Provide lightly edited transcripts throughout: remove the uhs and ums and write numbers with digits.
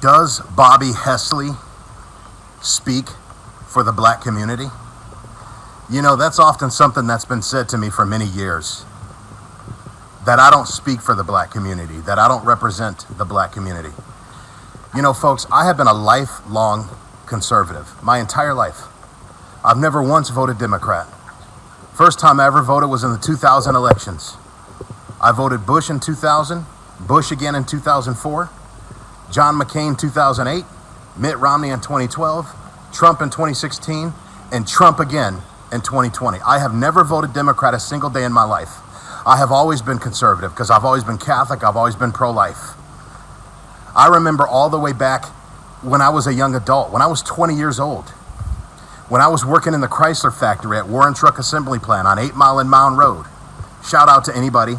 Does Bobby Hesley speak for the black community? You know, that's often something that's been said to me for many years, that I don't speak for the black community, that I don't represent the black community. You know, folks, I have been a lifelong conservative, my entire life. I've never once voted Democrat. First time I ever voted was in the 2000 elections. I voted Bush in 2000, Bush again in 2004, John McCain 2008, Mitt Romney in 2012, Trump in 2016, and Trump again in 2020. I have never voted Democrat a single day in my life. I have always been conservative because I've always been Catholic, I've always been pro-life. I remember all the way back when I was a young adult, when I was 20 years old, when I was working in the Chrysler factory at Warren Truck Assembly Plant on 8 Mile and Mound Road. Shout out to anybody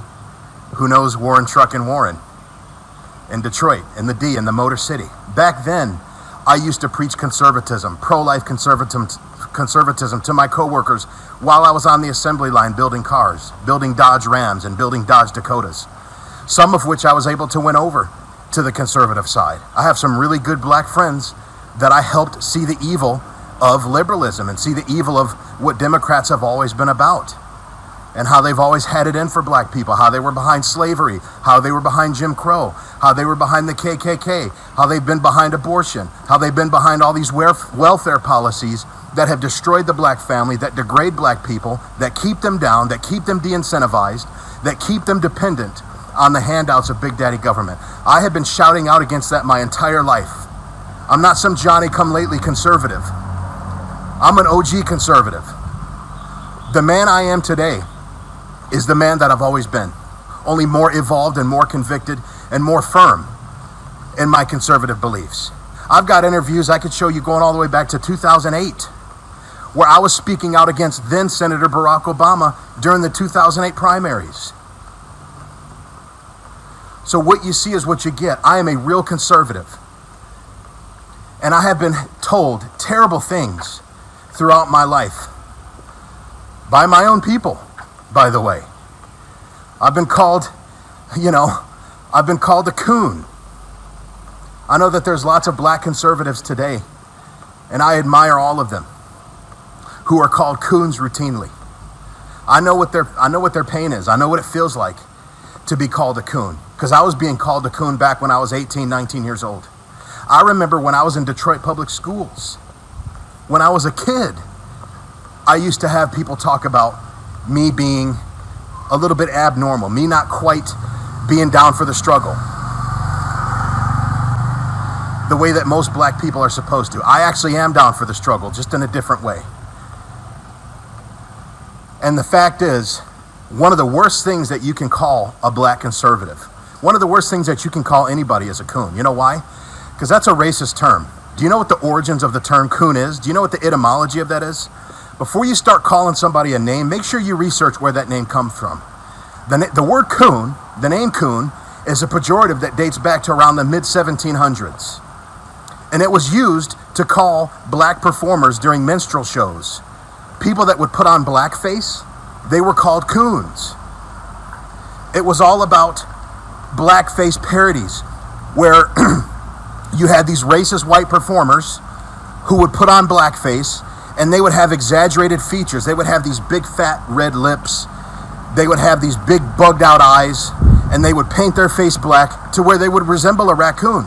who knows Warren Truck in Warren, in Detroit, in the D, in the Motor City. Back then, I used to preach conservatism, pro-life conservatism to my coworkers while I was on the assembly line building cars, building Dodge Rams and building Dodge Dakotas, some of which I was able to win over to the conservative side. I have some really good black friends that I helped see the evil of liberalism and see the evil of what Democrats have always been about, and how they've always had it in for black people, how they were behind slavery, how they were behind Jim Crow, how they were behind the KKK, how they've been behind abortion, how they've been behind all these welfare policies that have destroyed the black family, that degrade black people, that keep them down, that keep them de-incentivized, that keep them dependent on the handouts of Big Daddy government. I have been shouting out against that my entire life. I'm not some Johnny-come-lately conservative. I'm an OG conservative. The man I am today is the man that I've always been, only more evolved and more convicted and more firm in my conservative beliefs. I've got interviews I could show you going all the way back to 2008, where I was speaking out against then Senator Barack Obama during the 2008 primaries. So what you see is what you get. I am a real conservative, and I have been told terrible things throughout my life by my own people, by the way. I've been called, I've been called a coon. I know that there's lots of black conservatives today, and I admire all of them, who are called coons routinely. I know what their pain is. I know what it feels like to be called a coon, because I was being called a coon back when I was 18, 19 years old. I remember when I was in Detroit public schools, when I was a kid, I used to have people talk about me being a little bit abnormal, me not quite being down for the struggle the way that most black people are supposed to. I actually am down for the struggle, just in a different way. And the fact is, one of the worst things that you can call a black conservative, one of the worst things that you can call anybody is a coon. You know why? Because that's a racist term. Do you know what the origins of the term coon is? Do you know what the etymology of that is? Before you start calling somebody a name, make sure you research where that name comes from. The word coon, the name coon, is a pejorative that dates back to around the mid-1700s. And it was used to call black performers during minstrel shows. People that would put on blackface, they were called coons. It was all about blackface parodies, where you had these racist white performers who would put on blackface, and they would have exaggerated features. They would have these big fat red lips. They would have these big bugged out eyes, and they would paint their face black to where they would resemble a raccoon.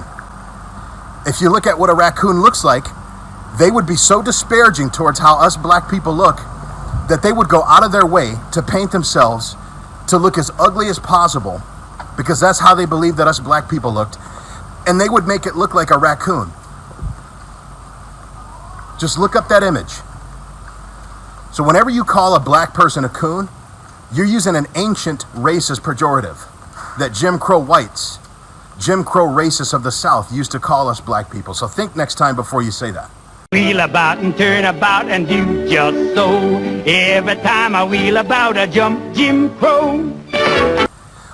If you look at what a raccoon looks like, they would be so disparaging towards how us black people look that they would go out of their way to paint themselves to look as ugly as possible, because that's how they believed that us black people looked, and they would make it look like a raccoon. Just look up that image. So whenever you call a black person a coon, you're using an ancient racist pejorative that Jim Crow whites, Jim Crow racists of the South used to call us black people. So think next time before you say that. Wheel about and turn about and do just so. Every time I wheel about I jump Jim Crow.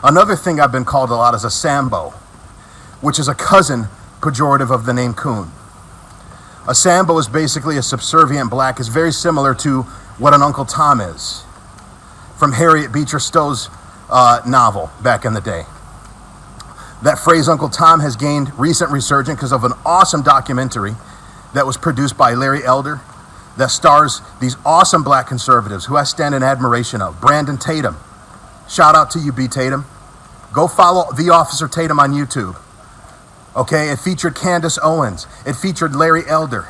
Another thing I've been called a lot is a Sambo, which is a cousin pejorative of the name coon. A Sambo is basically a subservient black. It's very similar to what an Uncle Tom is from Harriet Beecher Stowe's novel back in the day. That phrase Uncle Tom has gained recent resurgence because of an awesome documentary that was produced by Larry Elder that stars these awesome black conservatives who I stand in admiration of. Brandon Tatum. Shout out to you, B. Tatum. Go follow The Officer Tatum on YouTube. Okay, it featured Candace Owens. It featured Larry Elder.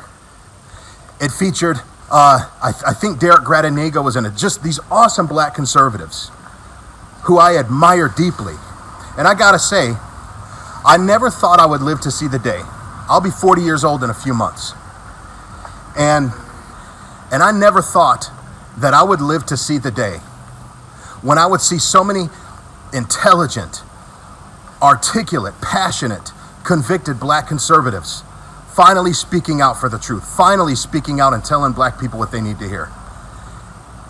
It featured, I think Derek Gradinago was in it. Just these awesome black conservatives who I admire deeply. And I gotta say, I never thought I would live to see the day. I'll be 40 years old in a few months. And I never thought that I would live to see the day when I would see so many intelligent, articulate, passionate, convicted black conservatives finally speaking out for the truth, finally speaking out and telling black people what they need to hear.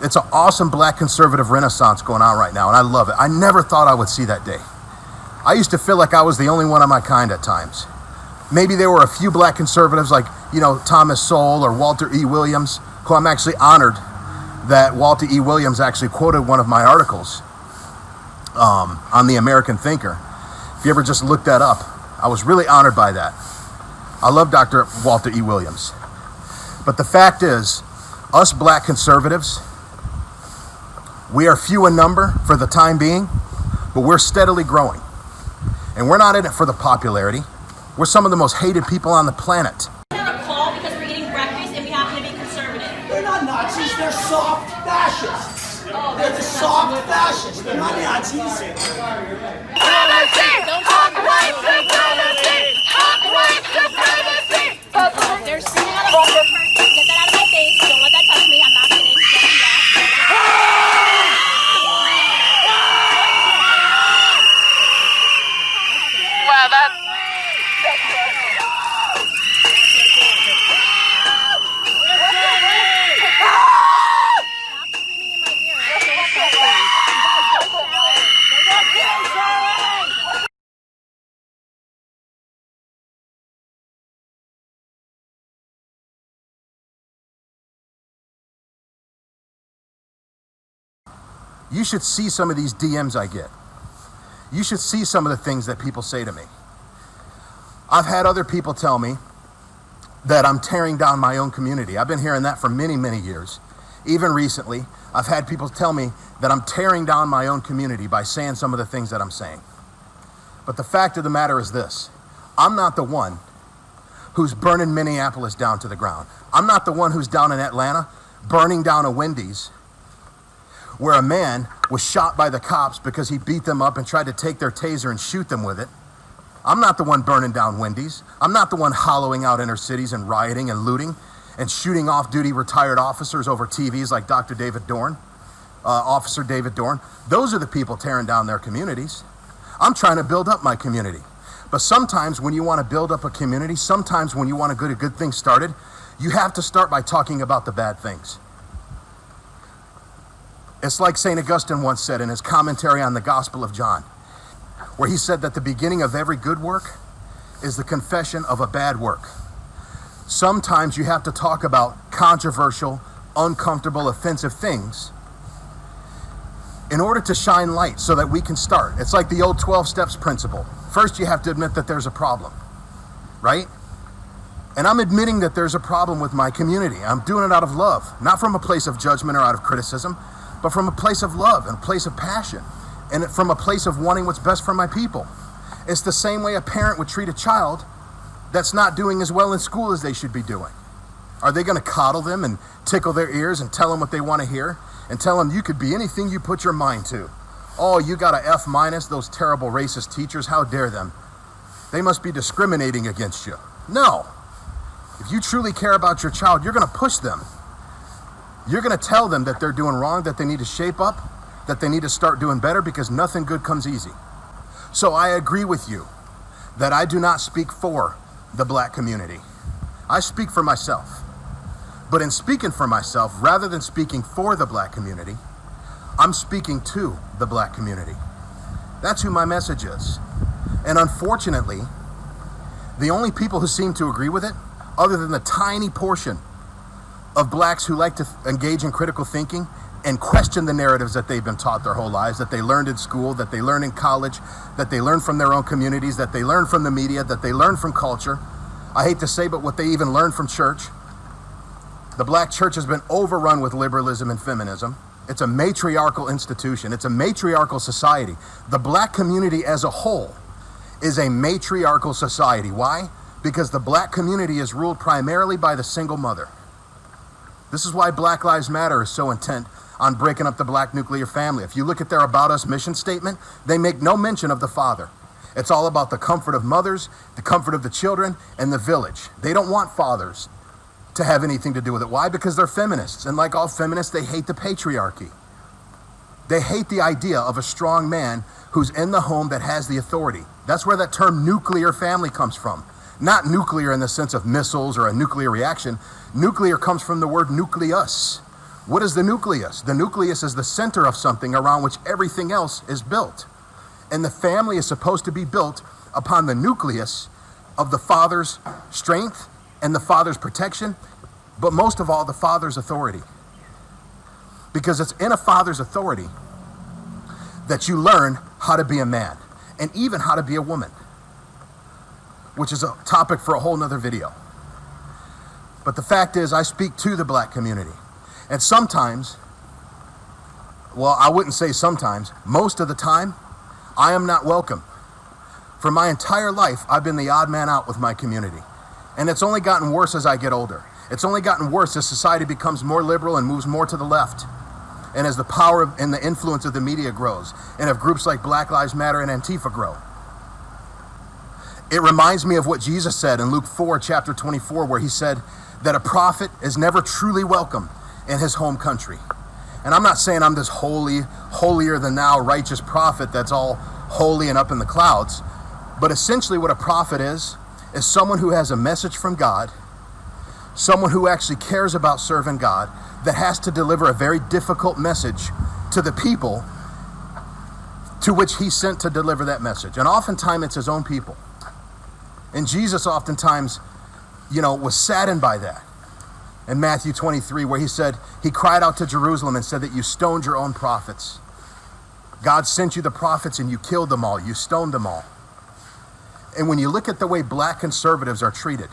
It's an awesome black conservative renaissance going on right now, and I love it. I never thought I would see that day. I used to feel like I was the only one of my kind at times. Maybe there were a few black conservatives like, Thomas Sowell or Walter E. Williams, who I'm actually honored that Walter E. Williams actually quoted one of my articles on the American Thinker. If you ever just look that up, I was really honored by that. I love Dr. Walter E. Williams. But the fact is, us black conservatives, we are few in number for the time being, but we're steadily growing. And we're not in it for the popularity. We're some of the most hated people on the planet. We're a call because we're eating breakfast and we happen to be conservative. They're not Nazis, they're soft fascists. They're the soft fascists, they're not Nazis. They're singing out of order. Get that out of my face. Don't let that touch me. I'm not kidding. Don't do that. Wow, that's Stop screaming in my ear. You should see some of these DMs I get. You should see some of the things that people say to me. I've had other people tell me that I'm tearing down my own community. I've been hearing that for many, many years. Even recently, I've had people tell me that I'm tearing down my own community by saying some of the things that I'm saying. But the fact of the matter is this: I'm not the one who's burning Minneapolis down to the ground. I'm not the one who's down in Atlanta burning down a Wendy's where a man was shot by the cops because he beat them up and tried to take their taser and shoot them with it. I'm not the one burning down Wendy's. I'm not the one hollowing out inner cities and rioting and looting and shooting off-duty retired officers over TVs like Dr. David Dorn, Officer David Dorn. Those are the people tearing down their communities. I'm trying to build up my community. But sometimes when you want to build up a community, sometimes when you want to get a good thing started, you have to start by talking about the bad things. It's like St. Augustine once said in his commentary on the Gospel of John, where he said that the beginning of every good work is the confession of a bad work. Sometimes you have to talk about controversial, uncomfortable, offensive things in order to shine light so that we can start. It's like the old 12 steps principle. First, you have to admit that there's a problem, right? And I'm admitting that there's a problem with my community. I'm doing it out of love, not from a place of judgment or out of criticism, but from a place of love and a place of passion, and from a place of wanting what's best for my people. It's the same way a parent would treat a child that's not doing as well in school as they should be doing. Are they going to coddle them and tickle their ears and tell them what they want to hear and tell them you could be anything you put your mind to? Oh, you got a F minus, those terrible racist teachers, how dare them? They must be discriminating against you. No. If you truly care about your child, you're going to push them. You're going to tell them that they're doing wrong, that they need to shape up, that they need to start doing better, because nothing good comes easy. So I agree with you that I do not speak for the black community. I speak for myself. But in speaking for myself, rather than speaking for the black community, I'm speaking to the black community. That's who my message is. And unfortunately, the only people who seem to agree with it, other than the tiny portion of blacks who like to engage in critical thinking and question the narratives that they've been taught their whole lives, that they learned in school, that they learned in college, that they learned from their own communities, that they learned from the media, that they learned from culture. I hate to say, but what they even learned from church. The black church has been overrun with liberalism and feminism. It's a matriarchal institution. It's a matriarchal society. The black community as a whole is a matriarchal society. Why? Because the black community is ruled primarily by the single mother. This is why Black Lives Matter is so intent on breaking up the black nuclear family. If you look at their About Us mission statement, they make no mention of the father. It's all about the comfort of mothers, the comfort of the children, and the village. They don't want fathers to have anything to do with it. Why? Because they're feminists. And like all feminists, they hate the patriarchy. They hate the idea of a strong man who's in the home that has the authority. That's where that term nuclear family comes from. Not nuclear in the sense of missiles or a nuclear reaction. Nuclear comes from the word nucleus. What is the nucleus? The nucleus is the center of something around which everything else is built. And the family is supposed to be built upon the nucleus of the father's strength and the father's protection, but most of all, the father's authority. Because it's in a father's authority that you learn how to be a man and even how to be a woman, which is a topic for a whole nother video. But the fact is, I speak to the black community. And sometimes, well, I wouldn't say sometimes, most of the time, I am not welcome. For my entire life, I've been the odd man out with my community. And it's only gotten worse as I get older. It's only gotten worse as society becomes more liberal and moves more to the left. And as the power and the influence of the media grows, and if groups like Black Lives Matter and Antifa grow. It reminds me of what Jesus said in Luke 4, chapter 24, where he said that a prophet is never truly welcome in his home country. And I'm not saying I'm this holy, holier than thou righteous prophet that's all holy and up in the clouds. But essentially what a prophet is someone who has a message from God, someone who actually cares about serving God, that has to deliver a very difficult message to the people to which he's sent to deliver that message. And oftentimes it's his own people. And Jesus oftentimes, was saddened by that. In Matthew 23, where he said, he cried out to Jerusalem and said that you stoned your own prophets. God sent you the prophets and you killed them all. You stoned them all. And when you look at the way black conservatives are treated,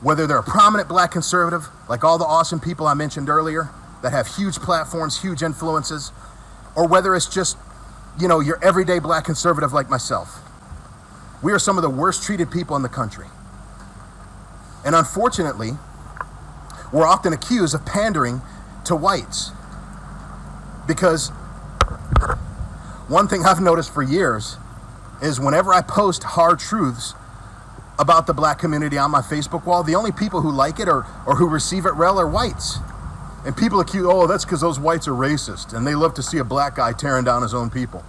whether they're a prominent black conservative, like all the awesome people I mentioned earlier, that have huge platforms, huge influences, or whether it's just, your everyday black conservative like myself, we are some of the worst treated people in the country. And unfortunately, we're often accused of pandering to whites. Because one thing I've noticed for years is whenever I post hard truths about the black community on my Facebook wall, the only people who like it or who receive it well are whites. And people accuse, that's because those whites are racist and they love to see a black guy tearing down his own people.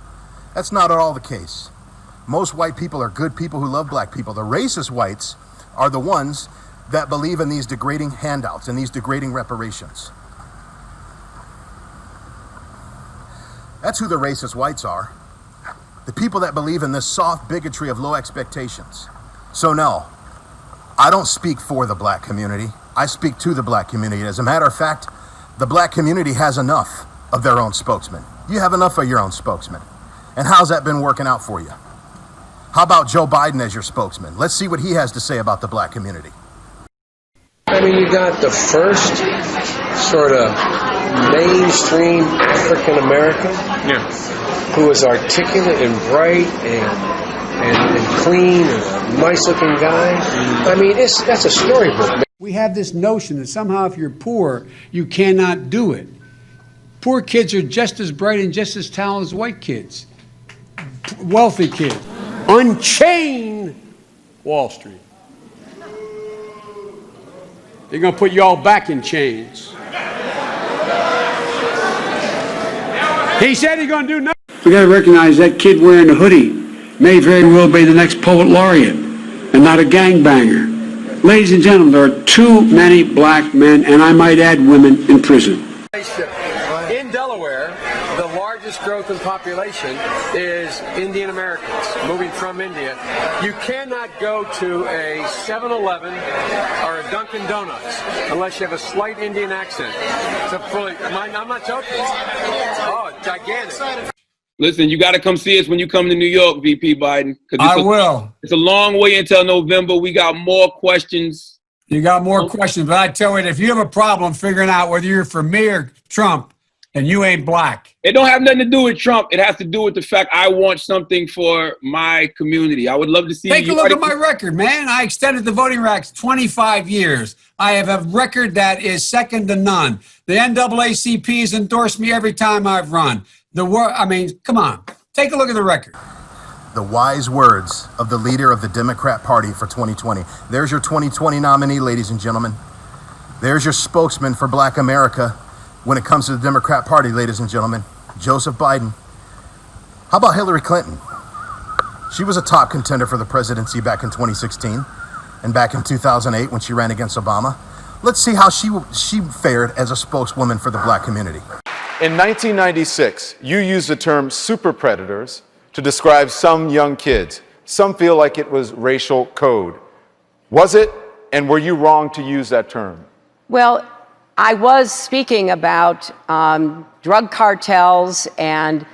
That's not at all the case. Most white people are good people who love black people. The racist whites are the ones that believe in these degrading handouts and these degrading reparations. That's who the racist whites are. The people that believe in this soft bigotry of low expectations. So no, I don't speak for the black community. I speak to the black community. As a matter of fact, the black community has enough of their own spokesman. You have enough of your own spokesman. And how's that been working out for you? How about Joe Biden as your spokesman? Let's see what he has to say about the black community. I mean, you got the first sort of mainstream African American who is articulate and bright and clean and a nice looking guy. I mean, that's a storybook. We have this notion that somehow if you're poor, you cannot do it. Poor kids are just as bright and just as talented as white kids. Wealthy kids. Unchain Wall Street. They're going to put you all back in chains. He said he's going to do nothing. We got to recognize that kid wearing the hoodie may very well be the next poet laureate and not a gangbanger. Ladies and gentlemen, there are too many black men, and I might add women, in prison. In Delaware, the largest largest growth in population is Indian Americans moving from India. You cannot go to a 7-Eleven or a Dunkin' Donuts unless you have a slight Indian accent. I'm not joking. Oh, it's gigantic. Listen, you got to come see us when you come to New York, VP Biden. I will. It's a long way until November. We got more questions. You got more questions, but I tell you, if you have a problem figuring out whether you're for me or Trump, and you ain't black. It don't have nothing to do with Trump. It has to do with the fact I want something for my community. I would love to see. Take a look at my record, man. I extended the voting rights 25 years. I have a record that is second to none. The NAACP has endorsed me every time I've run. Come on. Take a look at the record. The wise words of the leader of the Democrat Party for 2020. There's your 2020 nominee, ladies and gentlemen. There's your spokesman for Black America when it comes to the Democrat Party, ladies and gentlemen. Joseph Biden. How about Hillary Clinton? She was a top contender for the presidency back in 2016 and back in 2008 when she ran against Obama. Let's see how she fared as a spokeswoman for the black community. In 1996, you used the term super predators to describe some young kids. Some feel like it was racial code. Was it, and were you wrong to use that term? Well, I was speaking about drug cartels and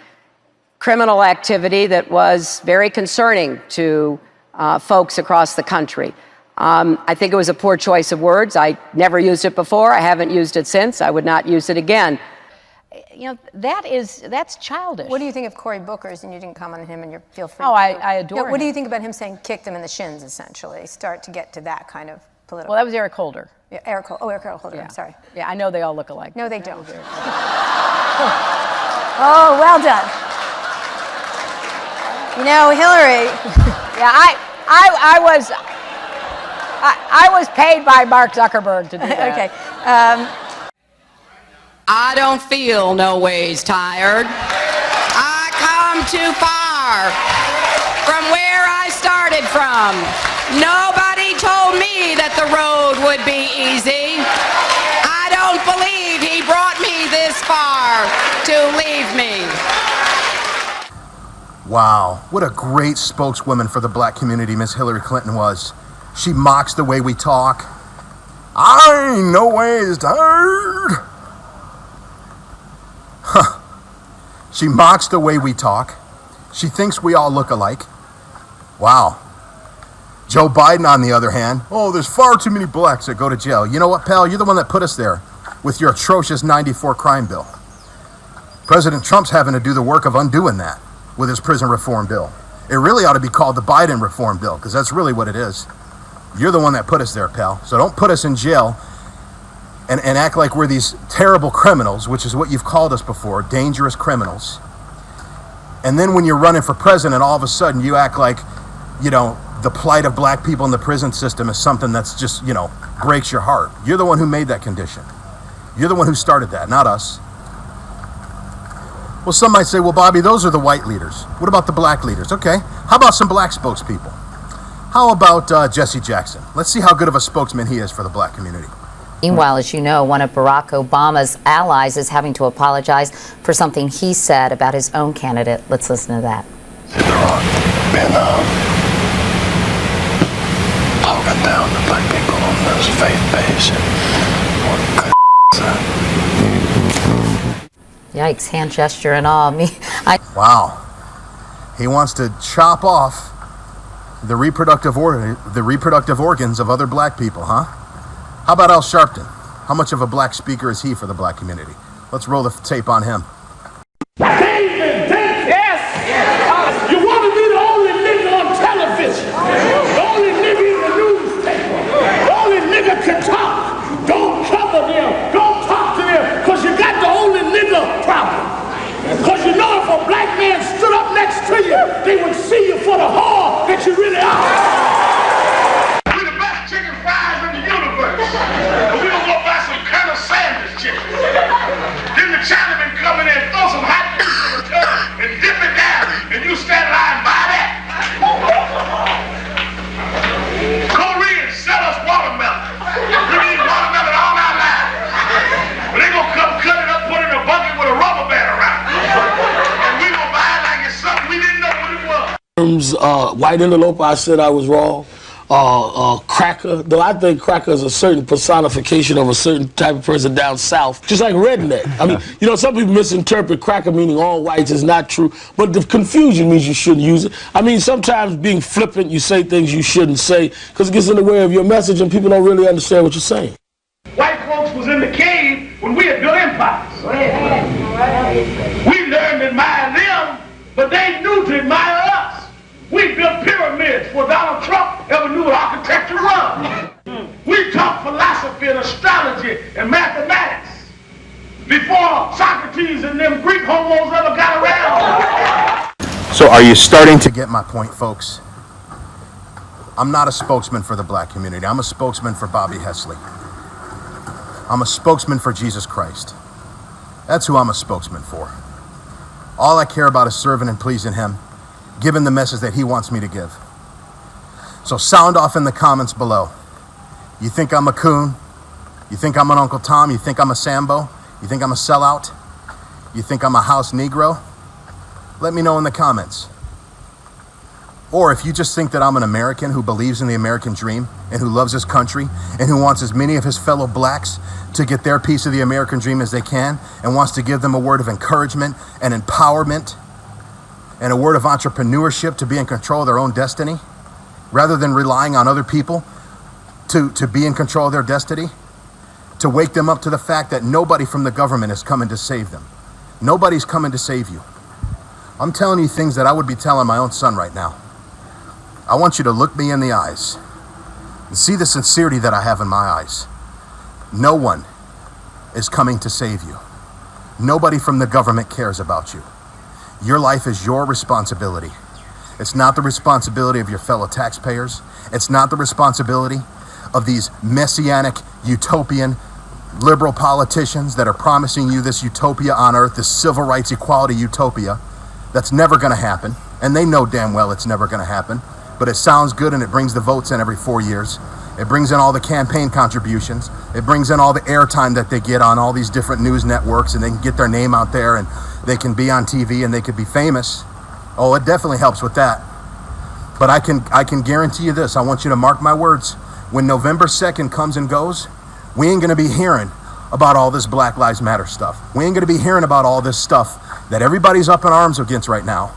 criminal activity that was very concerning to folks across the country. I think it was a poor choice of words. I never used it before. I haven't used it since. I would not use it again. You know, that's childish. What do you think of Cory Booker's? And you didn't comment on him, and you feel free. Oh, I adore him. What do you think about him saying kicked him in the shins, essentially? Start to get to that kind of political. Well, that was Eric Holder. Yeah, Eric Holder, Yeah. I'm sorry. Yeah, I know they all look alike. No, they don't. Oh, well done. You know, Hillary. Yeah, I was paid by Mark Zuckerberg to do that. Okay. I don't feel no ways tired. I come too far from where I started from. Nobody told me that the road would be easy. I don't believe he brought me this far to leave me. Wow, what a great spokeswoman for the black community Miss Hillary Clinton was. She mocks the way we talk. I ain't no ways tired. Huh. She mocks the way we talk. She thinks we all look alike. Wow. Joe Biden, on the other hand, oh, there's far too many blacks that go to jail. You know what, pal? You're the one that put us there with your atrocious 94 crime bill. President Trump's having to do the work of undoing that with his prison reform bill. It really ought to be called the Biden reform bill, because that's really what it is. You're the one that put us there, pal. So don't put us in jail and act like we're these terrible criminals, which is what you've called us before, dangerous criminals. And then when you're running for president, all of a sudden you act like, you know, the plight of black people in the prison system is something that's just, you know, breaks your heart. You're the one who made that condition. You're the one who started that, not us. Well, some might say, well, Bobby, those are the white leaders. What about the black leaders? Okay, how about some black spokespeople? How about Jesse Jackson? Let's see how good of a spokesman he is for the black community. Meanwhile, as you know, one of Barack Obama's allies is having to apologize for something he said about his own candidate. Let's listen to that. Been talking down to black people on this faith-based. Yikes, hand gesture and all. Wow. He wants to chop off the reproductive organs of other black people, huh? How about Al Sharpton? How much of a black speaker is he for the black community? Let's roll the tape on him. David, yes! You want to be the only nigga on television, the only nigga in the newspaper, the only nigga can talk. Don't cover them, don't talk to them, because you got the only nigga problem. Because you know if a black man stood up next to you, they would see you for the whore that you really are. We're the best chicken fries in the universe. But we don't go buy some Colonel Sanders chicken. Then the Chinamen coming in White interloper, I said I was wrong. Cracker, though I think cracker is a certain personification of a certain type of person down south, just like redneck. I mean, you know, some people misinterpret cracker meaning all whites is not true, but the confusion means you shouldn't use it. I mean, sometimes being flippant, you say things you shouldn't say because it gets in the way of your message and people don't really understand what you're saying. White folks was in the cave when we had built empires. We learned to admire them, but they knew to admire us. We built pyramids before Donald Trump ever knew what architecture was. We taught philosophy and astrology and mathematics before Socrates and them Greek homos ever got around. So are you starting to get my point, folks? I'm not a spokesman for the black community. I'm a spokesman for Bobby Hesley. I'm a spokesman for Jesus Christ. That's who I'm a spokesman for. All I care about is serving and pleasing him, giving the message that he wants me to give. So sound off in the comments below. You think I'm a coon? You think I'm an Uncle Tom? You think I'm a Sambo? You think I'm a sellout? You think I'm a house Negro? Let me know in the comments. Or if you just think that I'm an American who believes in the American dream and who loves his country and who wants as many of his fellow blacks to get their piece of the American dream as they can and wants to give them a word of encouragement and empowerment and a word of entrepreneurship to be in control of their own destiny, rather than relying on other people to be in control of their destiny, to wake them up to the fact that nobody from the government is coming to save them. Nobody's coming to save you. I'm telling you things that I would be telling my own son right now. I want you to look me in the eyes and see the sincerity that I have in my eyes. No one is coming to save you. Nobody from the government cares about you. Your life is your responsibility. It's not the responsibility of your fellow taxpayers. It's not the responsibility of these messianic, utopian, liberal politicians that are promising you this utopia on earth, this civil rights equality utopia that's never going to happen. And they know damn well it's never going to happen. But it sounds good and it brings the votes in every 4 years. It brings in all the campaign contributions. It brings in all the airtime that they get on all these different news networks, and they can get their name out there and they can be on TV and they could be famous. Oh, it definitely helps with that. But I can guarantee you this. I want you to mark my words. When November 2nd comes and goes, we ain't going to be hearing about all this Black Lives Matter stuff. We ain't going to be hearing about all this stuff that everybody's up in arms against right now.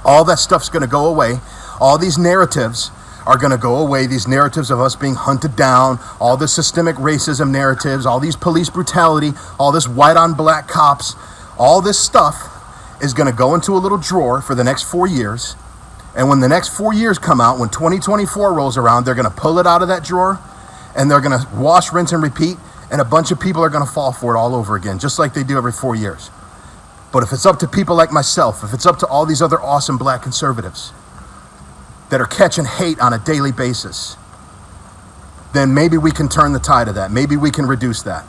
All that stuff's going to go away. All these narratives are going to go away. These narratives of us being hunted down, all this systemic racism narratives, all these police brutality, all this white on black cops, all this stuff is going to go into a little drawer for the next 4 years. And when the next 4 years come out, when 2024 rolls around, they're going to pull it out of that drawer and they're going to wash, rinse, and repeat. And a bunch of people are going to fall for it all over again, just like they do every 4 years. But if it's up to people like myself, if it's up to all these other awesome black conservatives that are catching hate on a daily basis, then maybe we can turn the tide of that. Maybe we can reduce that.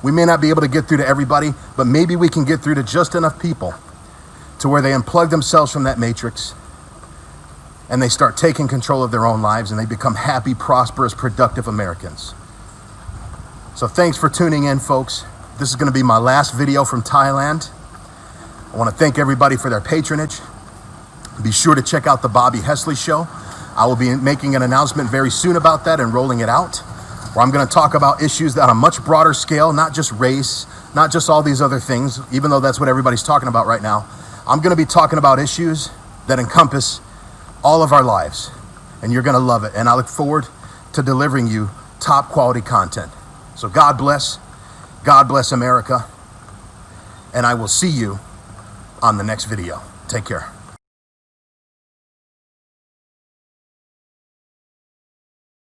We may not be able to get through to everybody, but maybe we can get through to just enough people to where they unplug themselves from that matrix and they start taking control of their own lives and they become happy, prosperous, productive Americans. So thanks for tuning in, folks. This is going to be my last video from Thailand. I want to thank everybody for their patronage. Be sure to check out the Bobby Hesley Show. I will be making an announcement very soon about that and rolling it out, where I'm going to talk about issues on a much broader scale, not just race, not just all these other things, even though that's what everybody's talking about right now. I'm going to be talking about issues that encompass all of our lives, and you're going to love it. And I look forward to delivering you top quality content. So God bless America, and I will see you on the next video. Take care.